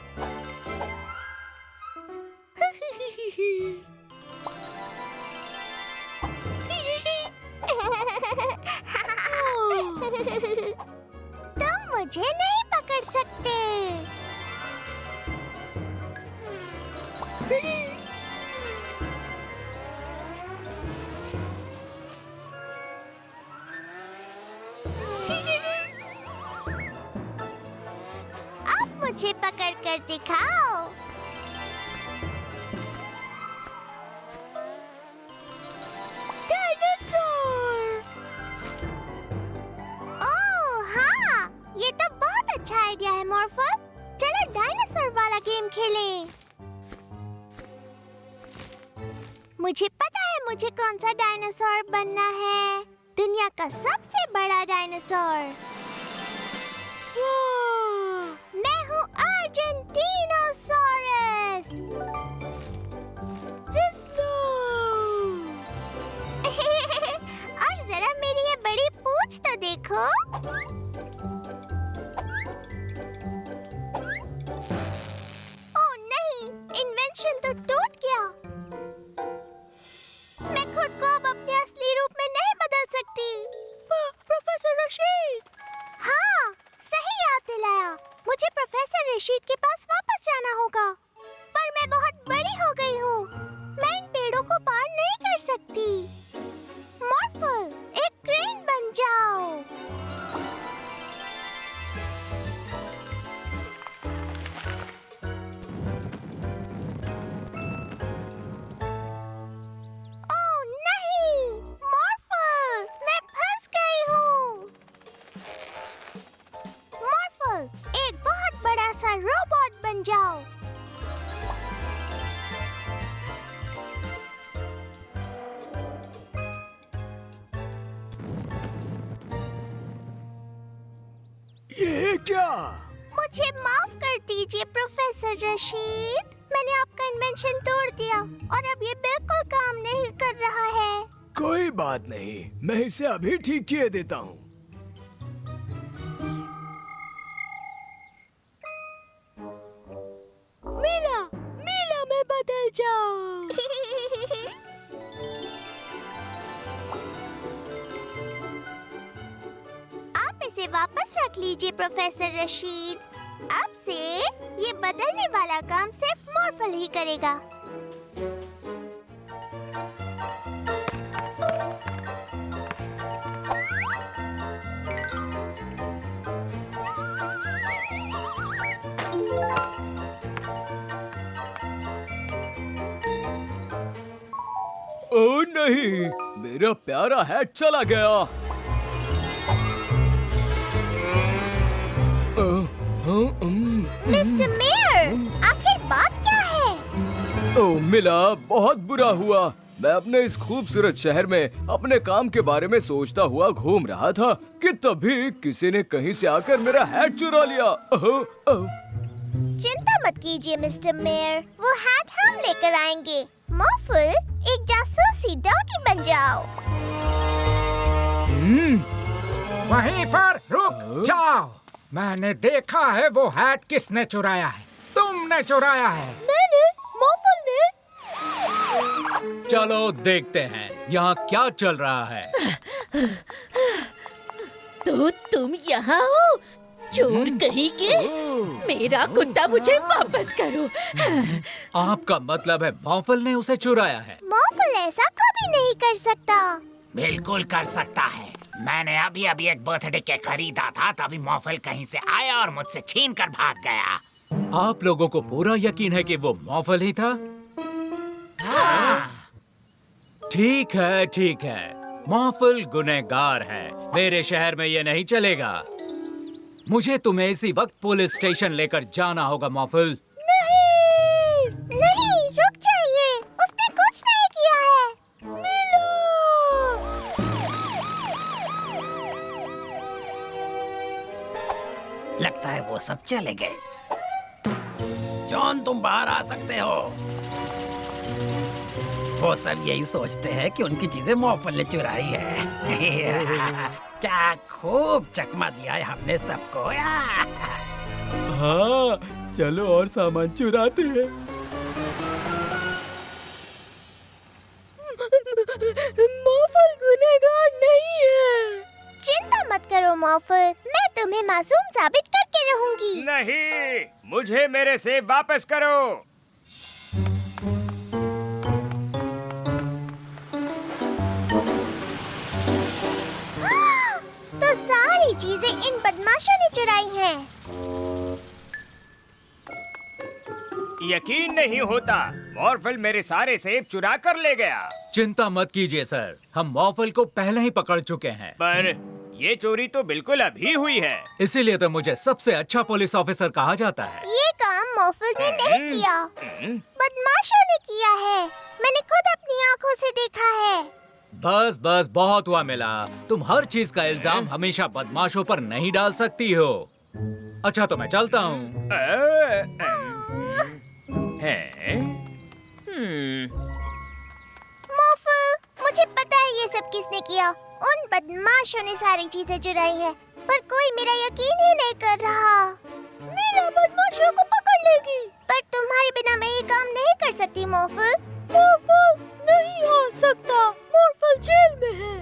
तुम मुझे नहीं पकड़ सकते। अब मुझे पकड़ कर दिखाओ। डायनासोर। ओह हाँ, ये तो बहुत अच्छा आइडिया है मॉर्फल। चलो डायनासोर वाला गेम खेलें। मुझे पता है मुझे कौन सा डायनासोर बनना है। दुनिया का सबसे बड़ा डायनासोर। मैं हूँ अर्जेंटीनोसॉरस। और जरा मेरी ये बड़ी पूंछ तो देखो। ओह नहीं, इन्वेंशन तो टूट गया। मैं खुद को अब अपने असली रूप में नहीं बदल सकती। प्रोफेसर रशीद। हाँ, सही याद दिलाया। मुझे प्रोफेसर रशीद के पास वापस जाना होगा। पर मैं बहुत बड़ी हो गई हूँ। मैं इन पेड़ों को पार नहीं कर सकती। मॉर्फल, एक क्रेन बन जाओ। ये क्या? मुझे माफ कर दीजिए प्रोफेसर रशीद, मैंने आपका इन्वेंशन तोड़ दिया और अब ये बिल्कुल काम नहीं कर रहा है। कोई बात नहीं, मैं इसे अभी ठीक किए देता हूँ। मीला, मीला में बदल जाओ। आप इसे वापस रख लीजिए प्रोफेसर रशीद। अब से ये बदलने वाला काम सिर्फ मॉर्फल ही करेगा। ओह नहीं, मेरा प्यारा हैट चला गया। मिस्टर मेयर, आखिर बात क्या है? ओह मिला, बहुत बुरा हुआ। मैं अपने इस खूबसूरत शहर में अपने काम के बारे में सोचता हुआ घूम रहा था कि तभी किसी ने कहीं से आकर मेरा हैट चुरा लिया। चिंता मत कीजिए मिस्टर मेयर, वो हैट हम लेकर आएंगे। मॉर्फल, एक जासूसी डॉगी बन जाओ। वहीं पर रुक जाओ। मैंने देखा है वो हैट किसने चुराया है। तुमने चुराया है। मैंने, मॉर्फल ने। चलो देखते हैं यहाँ क्या चल रहा है। तो तुम यहाँ हो, चोर कहीं के? मेरा कुत्ता मुझे वापस करो। आपका मतलब है मॉर्फल ने उसे चुराया है? मॉर्फल ऐसा कभी नहीं कर सकता। बिल्कुल कर सकता है। मैंने अभी अभी एक बर्थडे केक खरीदा था, तभी मॉर्फल कहीं से आया और मुझसे छीन कर भाग गया। आप लोगों को पूरा यकीन है कि वो मॉर्फल ही था? ठीक है, ठीक है। मॉर्फल गुनहगार है। मेरे शहर में ये नहीं चलेगा। मुझे तुम्हें इसी वक्त पुलिस स्टेशन लेकर जाना होगा मॉर्फल। नहीं, नहीं, रुक जाइए। उसने कुछ नहीं किया है। लगता है वो सब चले गए। जॉन, तुम बाहर आ सकते हो। वो सब यही सोचते हैं कि उनकी चीजें मॉर्फल ने चुराई है। क्या खूब चकमा दिया है हमने सबको। हाँ, चलो और सामान चुराते हैं। मॉर्फल गुनहगार नहीं है। चिंता मत करो मॉर्फल, मैं तुम्हें मासूम साबित करके रहूंगी। नहीं, मुझे मेरे सेब वापस करो। तो सारी चीजें इन बदमाशों ने चुराई हैं। यकीन नहीं होता, मॉर्फल मेरे सारे सेब चुरा कर ले गया। चिंता मत कीजिए सर, हम मॉर्फल को पहले ही पकड़ चुके हैं। पर ये चोरी तो बिल्कुल अभी हुई है। इसीलिए तो मुझे सबसे अच्छा पुलिस ऑफिसर कहा जाता है। ये काम मॉर्फल ने नहीं किया, बदमाशों ने किया है। मैंने खुद अपनी आंखों से देखा है। बस बस, बहुत हुआ मिला। तुम हर चीज का इल्जाम हमेशा बदमाशों पर नहीं डाल सकती हो। अच्छा तो मैं चलता हूँ। मॉर्फल, मुझे पता है ये सब किसने किया। उन बदमाशों ने सारी चीजें चुराई है, पर कोई मेरा यकीन ही नहीं कर रहा। मीरा बदमाशों को पकड़ लेगी। पर तुम्हारे बिना मैं ये काम नहीं कर सकती मॉर्फल। मॉर्फल नहीं आ सकता, मॉर्फल जेल में है।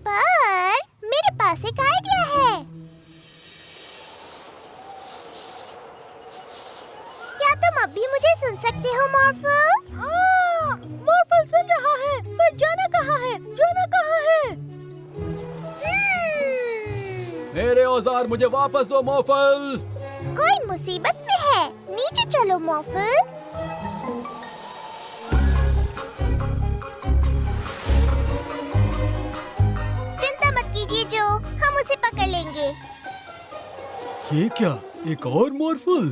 पर मेरे पास एक आइडिया है। क्या तुम अब भी मुझे सुन सकते हो मॉर्फल? हाँ, मॉर्फल सुन रहा है, पर जाना कहाँ है? जाना कहाँ है? मेरे औजार मुझे वापस दो मॉर्फल। कोई मुसीबत में है, नीचे चलो मॉर्फल। चिंता मत कीजिए जो, हम उसे पकड़ लेंगे। ये क्या, एक और मॉर्फल?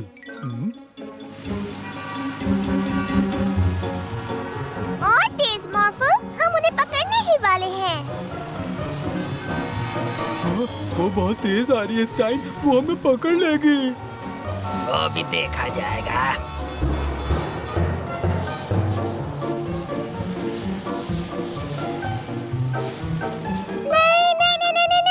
और तेज मॉर्फल, हम उन्हें पकड़ने ही वाले हैं। वो बहुत तेज आ रही है स्टाइन, वो हमें पकड़ लेगी। वो भी देखा जाएगा। नहीं नहीं नहीं नहीं नहीं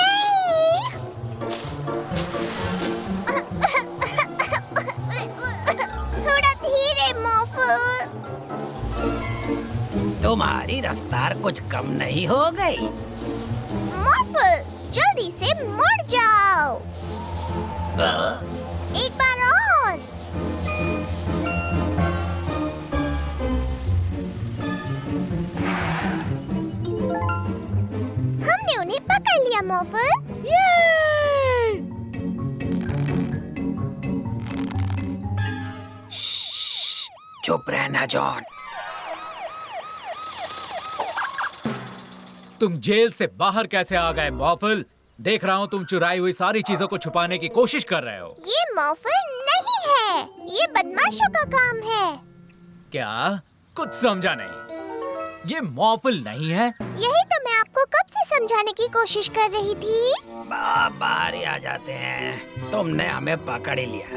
थोड़ा धीरे मॉर्फल। तुम्हारी रफ्तार कुछ कम नहीं हो गई? मॉर्फल जल्दी से मुड़ जाओ। एक बार और। हमने उन्हें पकड़ लिया मॉर्फल। चुप रहना जॉन। तुम जेल से बाहर कैसे आ गए मॉर्फल? देख रहा हूँ तुम चुराई हुई सारी चीजों को छुपाने की कोशिश कर रहे हो। ये मॉर्फल नहीं है, ये बदमाशों का काम है। क्या? कुछ समझा नहीं। ये मॉर्फल नहीं है। यही तो मैं आपको कब से समझाने की कोशिश कर रही थी। बाहर ही आ जाते हैं, तुमने हमें पकड़ ही लिया।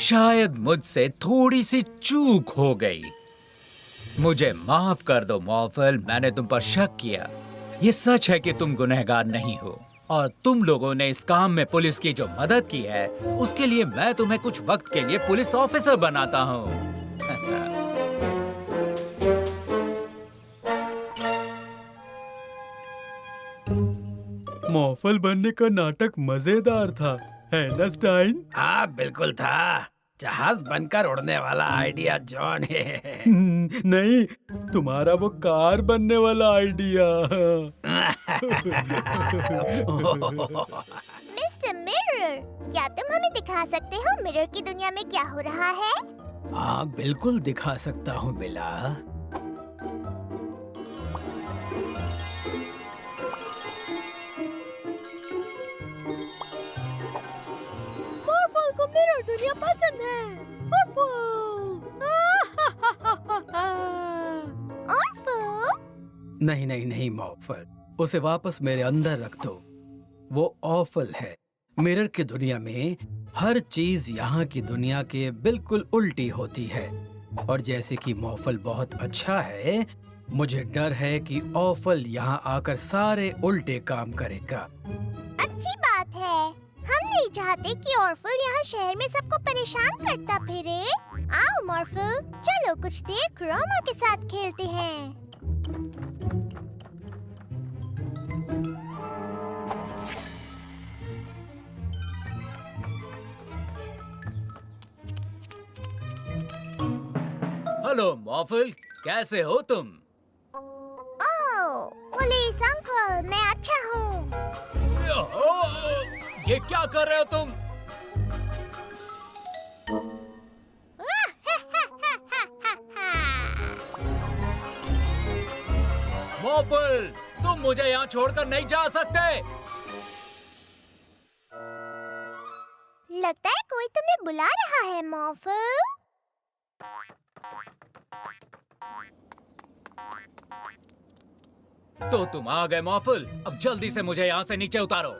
शायद मुझसे थोड़ी सी चूक हो गई। मुझे माफ कर दो मॉर्फल, मैंने तुम पर शक किया। ये सच है कि तुम गुनहगार नहीं हो और तुम लोगों ने इस काम में पुलिस की जो मदद की है उसके लिए मैं तुम्हें कुछ वक्त के लिए पुलिस ऑफिसर बनाता हूँ। मॉर्फल बनने का नाटक मजेदार था, है ना स्टाइन? हाँ बिल्कुल था। जहाज बनकर उड़ने वाला आइडिया जॉन है। नहीं, तुम्हारा वो कार बनने वाला आइडिया। मिस्टर मिरर, क्या तुम हमें दिखा सकते हो मिरर की दुनिया में क्या हो रहा है? हाँ बिल्कुल दिखा सकता हूँ बिला। मॉर्फल को मिरर दुनिया पसंद है। नहीं नहीं नहीं मॉर्फल, उसे वापस मेरे अंदर रख दो। वो ऑफल है। मिरर की दुनिया में हर चीज यहाँ की दुनिया के बिल्कुल उल्टी होती है। और जैसे कि मॉर्फल बहुत अच्छा है, मुझे डर है कि ऑफल यहाँ आकर सारे उल्टे काम करेगा। अच्छी बात है। हम नहीं चाहते कि ऑर्फल यहाँ शहर में सबको परेशान करता फिरे। आओ मॉर्फल, चलो कुछ देर क्रोमा के साथ खेलते हैं। हेलो मॉर्फल, कैसे हो तुम? ओह, पुलिस अंकल, मैं अच्छा हूँ। ये क्या कर रहे हो तुम? मॉर्फल, तुम मुझे यहाँ छोड़कर नहीं जा सकते। लगता है कोई तुम्हें बुला रहा है मॉर्फल। तो तुम आ गए मॉर्फल, अब जल्दी से मुझे यहाँ से नीचे उतारो।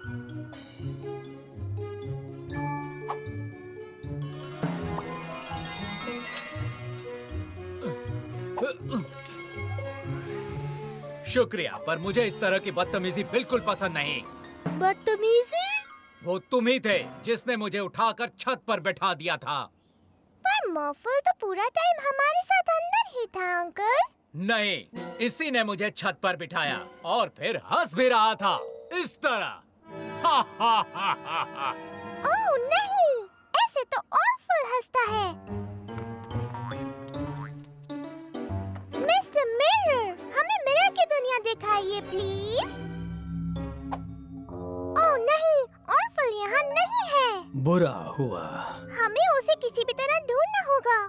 शुक्रिया, पर मुझे इस तरह की बदतमीजी बिल्कुल पसंद नहीं। बदतमीजी? वो तुम ही थे जिसने मुझे उठाकर छत पर बैठा दिया था। पर मॉर्फल तो पूरा टाइम हमारे साथ अंदर ही था अंकल। नहीं, इसी ने मुझे छत पर बिठाया और फिर हंस भी रहा था इस तरह। ओह नहीं, ऐसे तो ऑर्फल हंसता है। मिस्टर मिरर, हमें मिरर की दुनिया दिखाइए प्लीज। ओह नहीं, ऑर्फल यहाँ नहीं है। बुरा हुआ। हमें उसे किसी भी तरह ढूंढना होगा।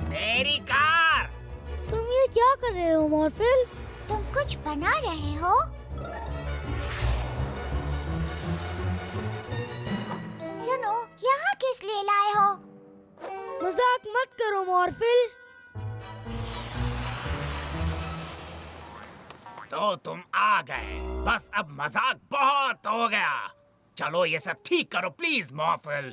मेरी कार, क्या कर रहे हो मॉर्फल? तुम कुछ बना रहे हो? सुनो, यहाँ किस लिए लाए हो? मजाक मत करो मॉर्फल। तो तुम आ गए, बस अब मजाक बहुत हो गया। चलो ये सब ठीक करो प्लीज मॉर्फल।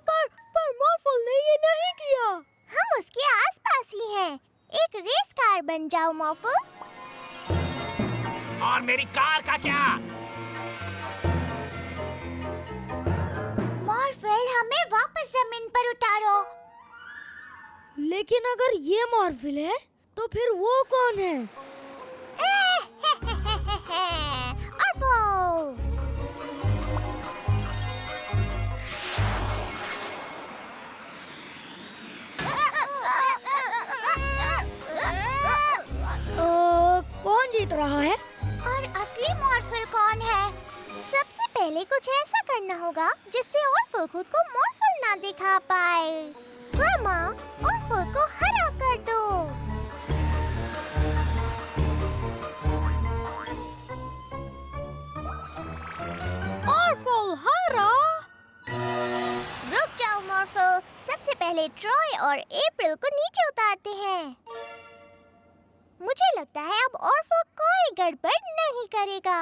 पर मॉर्फल ने ये नहीं किया। हम उसके आसपास ही हैं। एक रेस कार बन जाओ मॉर्फल। और मेरी कार का क्या? मॉर्फल, हमें वापस जमीन पर उतारो। लेकिन अगर ये मॉर्फल है, तो फिर वो कौन है? ऑर्फल! कौन जीत रहा है? और असली मॉर्फल कौन है? सबसे पहले कुछ ऐसा करना होगा जिससे ऑर्फल खुद को मॉर्फल ना दिखा पाए। क्रोमा, ऑर्फल को हरा कर दो। ऑर्फल हरा। रुक जाओ मॉर्फल, सबसे पहले ट्रॉय और अप्रैल को नीचे उतारते हैं। मुझे लगता है अब ऑर्फल कोई गड़बड़ नहीं करेगा।